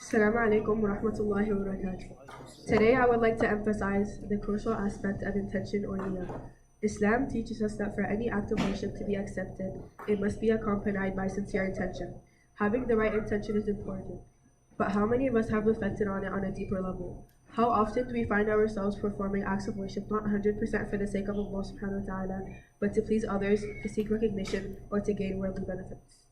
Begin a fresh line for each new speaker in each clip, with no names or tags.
Assalamu alaikum wa rahmatullahi wa barakatuh. Today I would like to emphasize the crucial aspect of intention or niyyah. Islam teaches us that for any act of worship to be accepted, it must be accompanied by sincere intention. Having the right intention is important, but how many of us have reflected on it on a deeper level? How often do we find ourselves performing acts of worship not 100% for the sake of Allah subhanahu wa ta'ala, but to please others, to seek recognition, or to gain worldly benefits?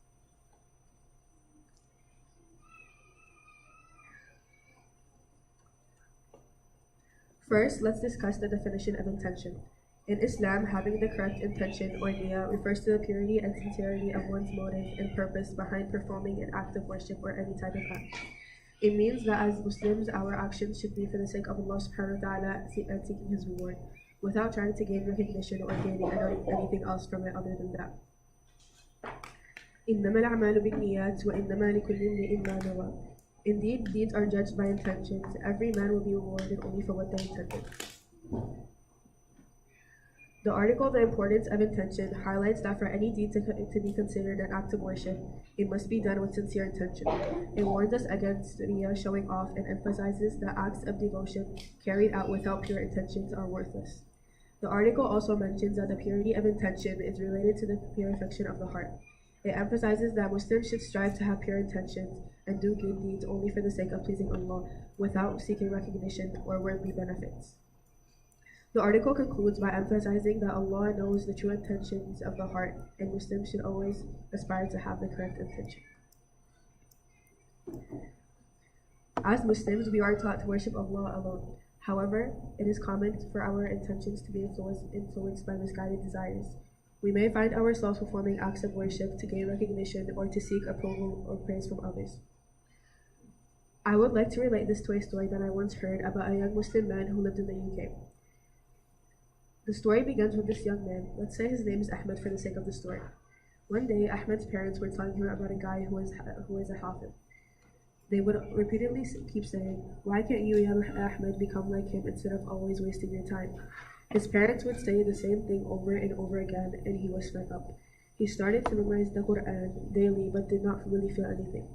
First, let's discuss the definition of intention. In Islam, having the correct intention or niyyah refers to the purity and sincerity of one's motive and purpose behind performing an act of worship or any type of act. It means that as Muslims, our actions should be for the sake of Allah subhanahu wa ta'ala and seeking His reward, without trying to gain recognition or gaining anything else from it other than that. إنما الأعمال بالنيات وإنما لكل امرئ ما نوى. Indeed, deeds are judged by intentions. Every man will be rewarded only for what they intended. The article, The Importance of Intention, highlights that for any deed to be considered an act of worship, it must be done with sincere intention. It warns us against niyyah showing off and emphasizes that acts of devotion carried out without pure intentions are worthless. The article also mentions that the purity of intention is related to the purification of the heart. It emphasizes that Muslims should strive to have pure intentions and do good deeds only for the sake of pleasing Allah, without seeking recognition or worldly benefits. The article concludes by emphasizing that Allah knows the true intentions of the heart, and Muslims should always aspire to have the correct intention. As Muslims, we are taught to worship Allah alone. However, it is common for our intentions to be influenced by misguided desires. We may find ourselves performing acts of worship to gain recognition or to seek approval or praise from others. I would like to relate this to a story that I once heard about a young Muslim man who lived in the UK. The story begins with this young man. Let's say his name is Ahmed for the sake of the story. One day, Ahmed's parents were telling him about a guy who is a hafiz. They would repeatedly keep saying, "Why can't you, ya Ahmed, become like him instead of always wasting your time?" His parents would say the same thing over and over again, and he was fed up. He started to memorize the Quran daily, but did not really feel anything.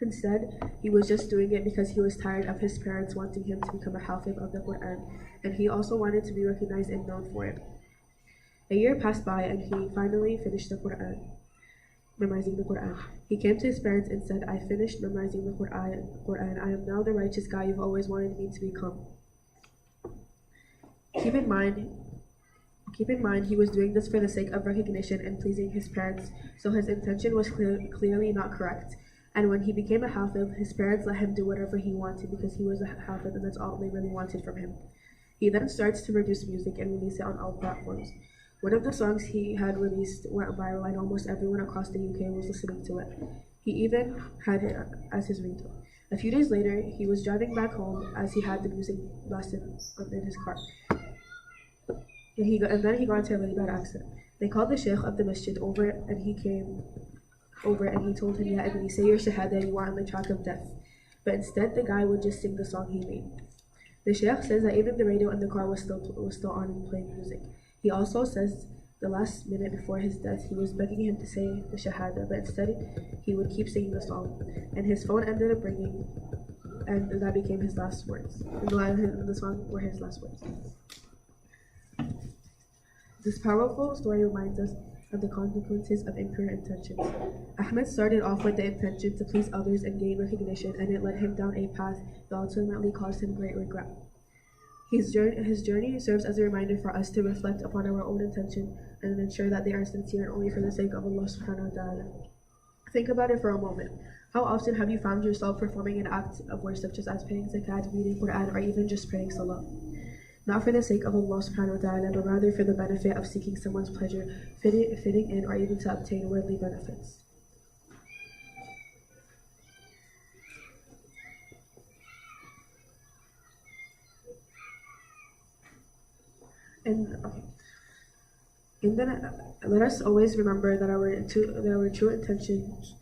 Instead, he was just doing it because he was tired of his parents wanting him to become a hafiz of the Quran, and he also wanted to be recognized and known for it. A year passed by, and he finally finished memorizing the Quran. He came to his parents and said, "I finished memorizing the Quran. I am now the righteous guy you've always wanted me to become." Keep in mind, he was doing this for the sake of recognition and pleasing his parents, so his intention was clearly not correct. And when he became a hafiz, his parents let him do whatever he wanted because he was a hafiz and that's all they really wanted from him. He then starts to produce music and release it on all platforms. One of the songs he had released went viral and almost everyone across the UK was listening to it. He even had it as his ringtone. A few days later, he was driving back home as he had the music blasted in his car. And then he got into a really bad accident. They called the sheikh of the masjid over, and he came over and he told him, "Yeah, Ibni, say your shahada, you are on the track of death." But instead, the guy would just sing the song he made. The sheikh says that even the radio in the car was still on and playing music. He also says the last minute before his death, he was begging him to say the shahada, but instead he would keep singing the song. And his phone ended up ringing, and that became his last words. And the song were his last words. This powerful story reminds us of the consequences of impure intentions. Ahmed started off with the intention to please others and gain recognition, and it led him down a path that ultimately caused him great regret. His journey serves as a reminder for us to reflect upon our own intention and ensure that they are sincere and only for the sake of Allah subhanahu wa ta'ala. Think about it for a moment. How often have you found yourself performing an act of worship such as paying zakat, reading Quran, or even just praying salah? Not for the sake of Allah subhanahu wa ta'ala, but rather for the benefit of seeking someone's pleasure, fitting in, or even to obtain worldly benefits. And then let us always remember that our true intentions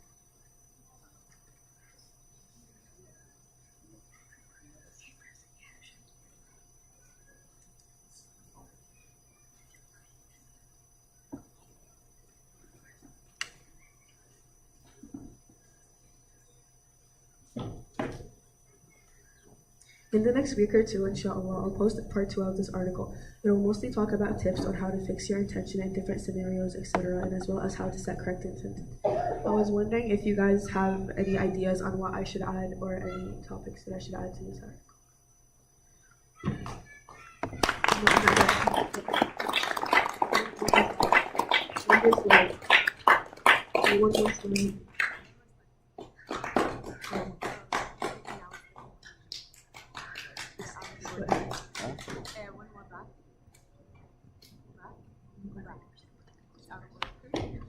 In the next week or two, inshallah, I'll post part 2 of this article. It will mostly talk about tips on how to fix your intention in different scenarios, etc., and as well as how to set correct intent. I was wondering if you guys have any ideas on what I should add or any topics that I should add to this article.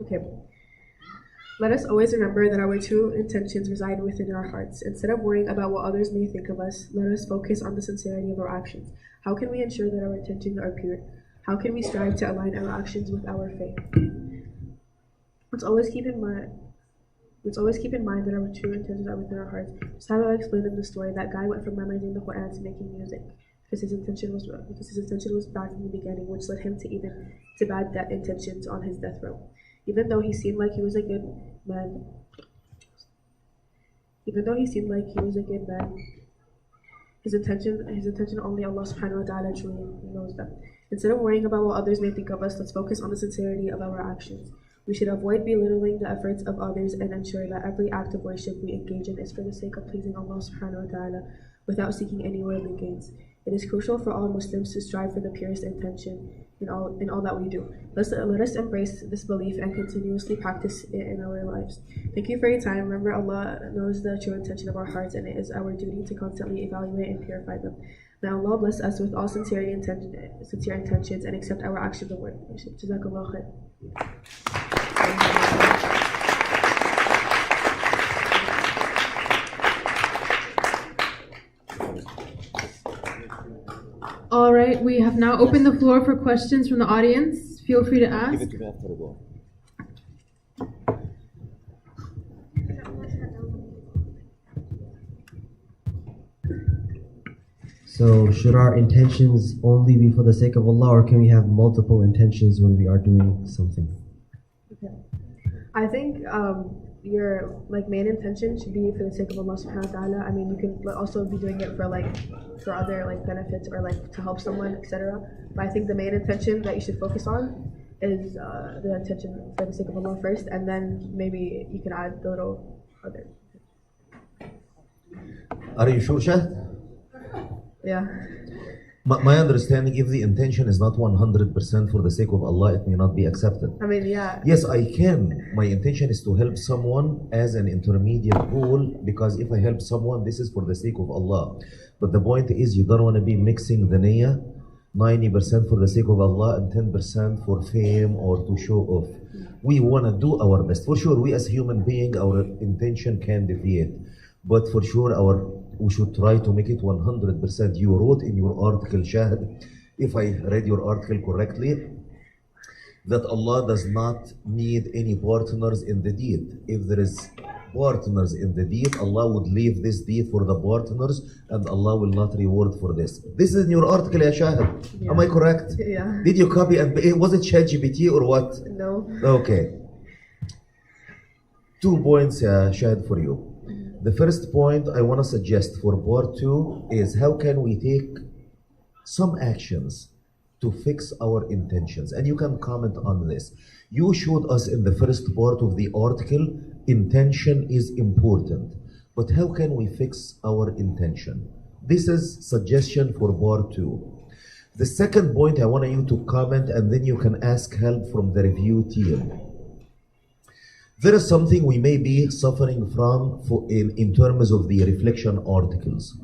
Okay. Let us always remember that our true intentions reside within our hearts. Instead of worrying about what others may think of us, let us focus on the sincerity of our actions. How can we ensure that our intentions are pure? How can we strive to align our actions with our faith? Let's always keep in mind that our true intentions are within our hearts. Just how I explained in the story, that guy went from memorizing the Quran to making music because his intention was bad from the beginning, which led him to bad intentions on his death row. Even though he seemed like he was a good man, his intention only Allah subhanahu wa ta'ala truly knows them. Instead of worrying about what others may think of us, let's focus on the sincerity of our actions. We should avoid belittling the efforts of others and ensure that every act of worship we engage in is for the sake of pleasing Allah subhanahu wa ta'ala without seeking any worldly gains. It is crucial for all Muslims to strive for the purest intention in all that we do. Let us embrace this belief and continuously practice it in our lives. Thank you for your time. Remember, Allah knows the true intention of our hearts, and it is our duty to constantly evaluate and purify them. May Allah bless us with all sincere intentions and accept our actions of worship. Jazakallah khair.
All right, we have now opened the floor for questions from the audience. Feel free to ask.
Give it to me after the go.
So, should our intentions only be for the sake of Allah, or can we have multiple intentions when we are doing something?
Okay. I think your main intention should be for the sake of Allah subhanahu wa ta'ala. I mean, you can also be doing it for other benefits or to help someone, etc. But I think the main intention that you should focus on is the intention for the sake of Allah first, and then maybe you can add the little other.
Are you sure, Shahad?
Yeah.
My understanding, if the intention is not 100% for the sake of Allah, it may not be accepted.
I mean, yeah.
Yes, I can. My intention is to help someone as an intermediate goal, because if I help someone, this is for the sake of Allah. But the point is, you don't want to be mixing the niyyah, 90% for the sake of Allah and 10% for fame or to show off. We want to do our best. For sure, we as human beings, our intention can deviate. But for sure, we should try to make it 100%. You wrote in your article, Shahad, if I read your article correctly, that Allah does not need any partners in the deed. If there is partners in the deed, Allah would leave this deed for the partners, and Allah will not reward for this. This is in your article, ya Shahad. Yeah. Am I correct?
Yeah.
Did you copy and was it ChatGPT or what?
No.
Okay. 2 points, Shahad, for you. The first point I want to suggest for part 2 is how can we take some actions to fix our intentions, and you can comment on this. You showed us in the first part of the article, intention is important, but how can we fix our intention? This is suggestion for part 2. The second point I want you to comment, and then you can ask help from the review team. There is something we may be suffering from in terms of the reflection articles.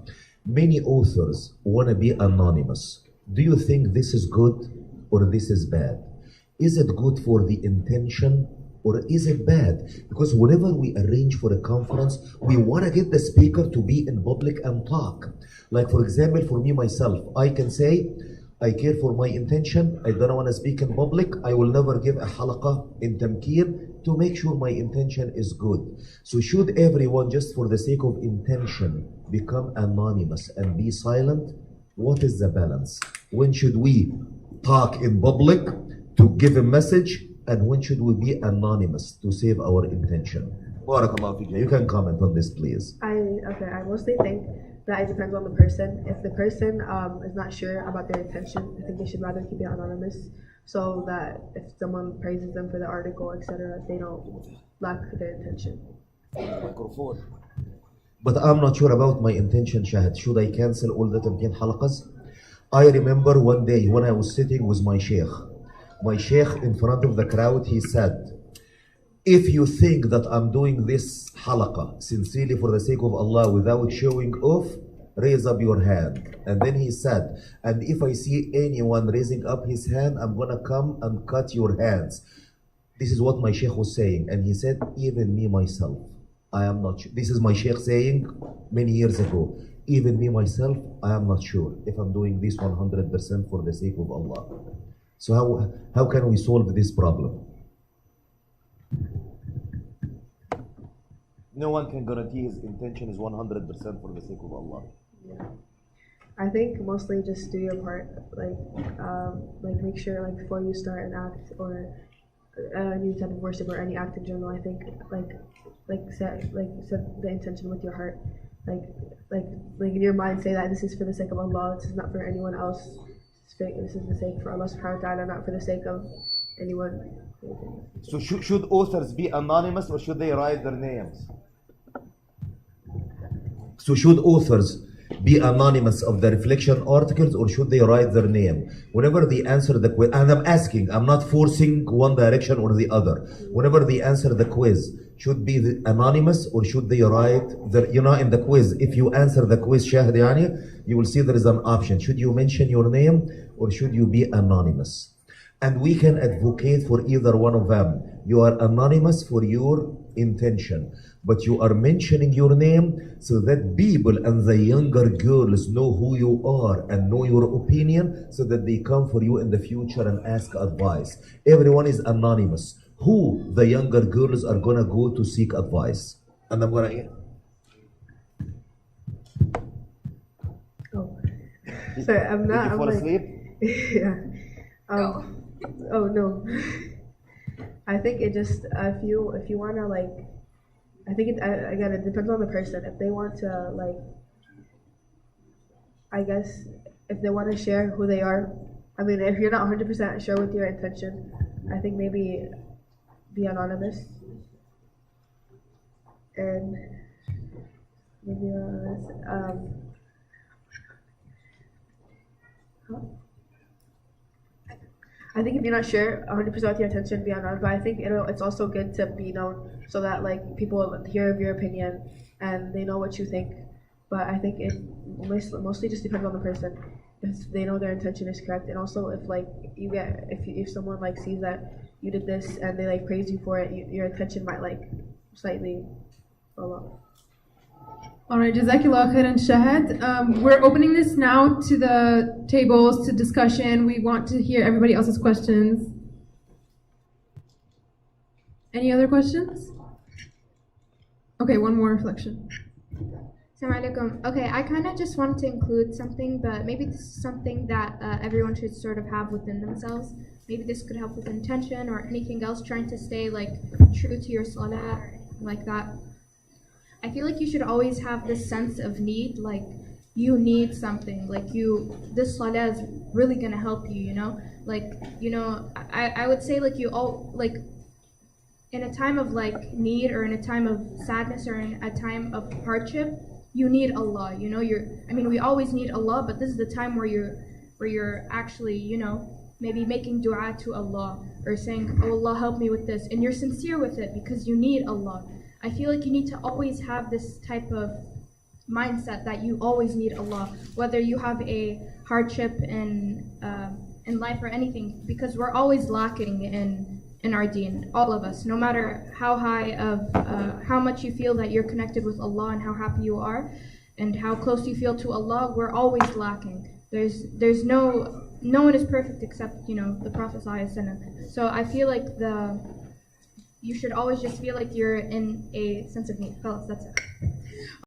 Many authors want to be anonymous. Do you think this is good or this is bad? Is it good for the intention or is it bad? Because whenever we arrange for a conference, we want to get the speaker to be in public and talk. Like for example, for me myself, I can say, I care for my intention, I don't want to speak in public, I will never give a halaqah in Tamkeen to make sure my intention is good. So should everyone, just for the sake of intention, become anonymous and be silent? What is the balance? When should we talk in public to give a message, and when should we be anonymous to save our intention? Barakallahu feek. You can comment on this, please.
I mostly think that it depends on the person. If the person is not sure about their intention, I think they should rather keep it anonymous, so that if someone praises them for the article, etc., they don't lack their intention.
But I'm not sure about my intention, Shahad. Should I cancel all the Tamkeen halaqas? I remember one day when I was sitting with my sheikh. My sheikh in front of the crowd, he said, if you think that I'm doing this halaqa sincerely for the sake of Allah without showing off, raise up your hand. And then he said, and if I see anyone raising up his hand, I'm gonna come and cut your hands. This is what my sheikh was saying. And he said, even me myself, I am not sure. This is my sheikh saying many years ago. Even me myself, I am not sure if I'm doing this 100% for the sake of Allah. So how can we solve this problem? No one can guarantee his intention is 100% for the sake of Allah.
Yeah. I think mostly just do your part, like make sure, like before you start an act or any type of worship or any act in general. I think set the intention with your heart, like in your mind, say that this is for the sake of Allah. This is not for anyone else. This is the sake for Allah Subhanahu wa Taala, not for the sake of anyone.
So should authors be anonymous or should they write their names? So should authors be anonymous of the reflection articles or should they write their name? Whenever they answer the quiz, and I'm asking, I'm not forcing one direction or the other. Whenever they answer the quiz, should be anonymous or should they write their, in the quiz, if you answer the quiz, Shahad Yani, you will see there is an option. Should you mention your name or should you be anonymous? And we can advocate for either one of them. You are anonymous for your intention, but you are mentioning your name so that people and the younger girls know who you are and know your opinion so that they come for you in the future and ask advice. Everyone is anonymous. Who the younger girls are gonna go to seek advice? And I'm gonna...
Oh, sorry, I'm not.
Did you fall asleep?
Yeah. Oh no. I think it just if you wanna I think again it depends on the person. If they want to I guess if they want to share who they are. I mean, if you're not 100% sure with your intention, I think maybe be anonymous. And maybe I think if you're not sure 100% with your intention, be anonymous. But I think it's also good to be known so that people hear of your opinion and they know what you think. But I think it mostly just depends on the person if they know their intention is correct, and also if someone sees that you did this and they praise you for it, your intention might slightly fall off.
All right, Jazakallah khairan, Shahad. We're opening this now to the tables, to discussion. We want to hear everybody else's questions. Any other questions? Okay, one more reflection.
Assalamu alaikum. Okay, I kind of just wanted to include something, but maybe this is something that everyone should sort of have within themselves. Maybe this could help with intention or anything else, trying to stay true to your salah or anything like that. I feel like you should always have this sense of need, you need something, this salah is really gonna help you, I would say in a time of need or in a time of sadness or in a time of hardship, you need Allah, we always need Allah, but this is the time where you're actually, maybe making dua to Allah or saying, oh Allah, help me with this, and you're sincere with it because you need Allah. I feel like you need to always have this type of mindset that you always need Allah, whether you have a hardship in life or anything, because we're always lacking in our deen, all of us, no matter how high of how much you feel that you're connected with Allah and how happy you are and how close you feel to Allah, we're always lacking. There's no one is perfect except the Prophet ﷺ. So I feel like you should always just feel like you're in a sense of need. Fellas, that's it.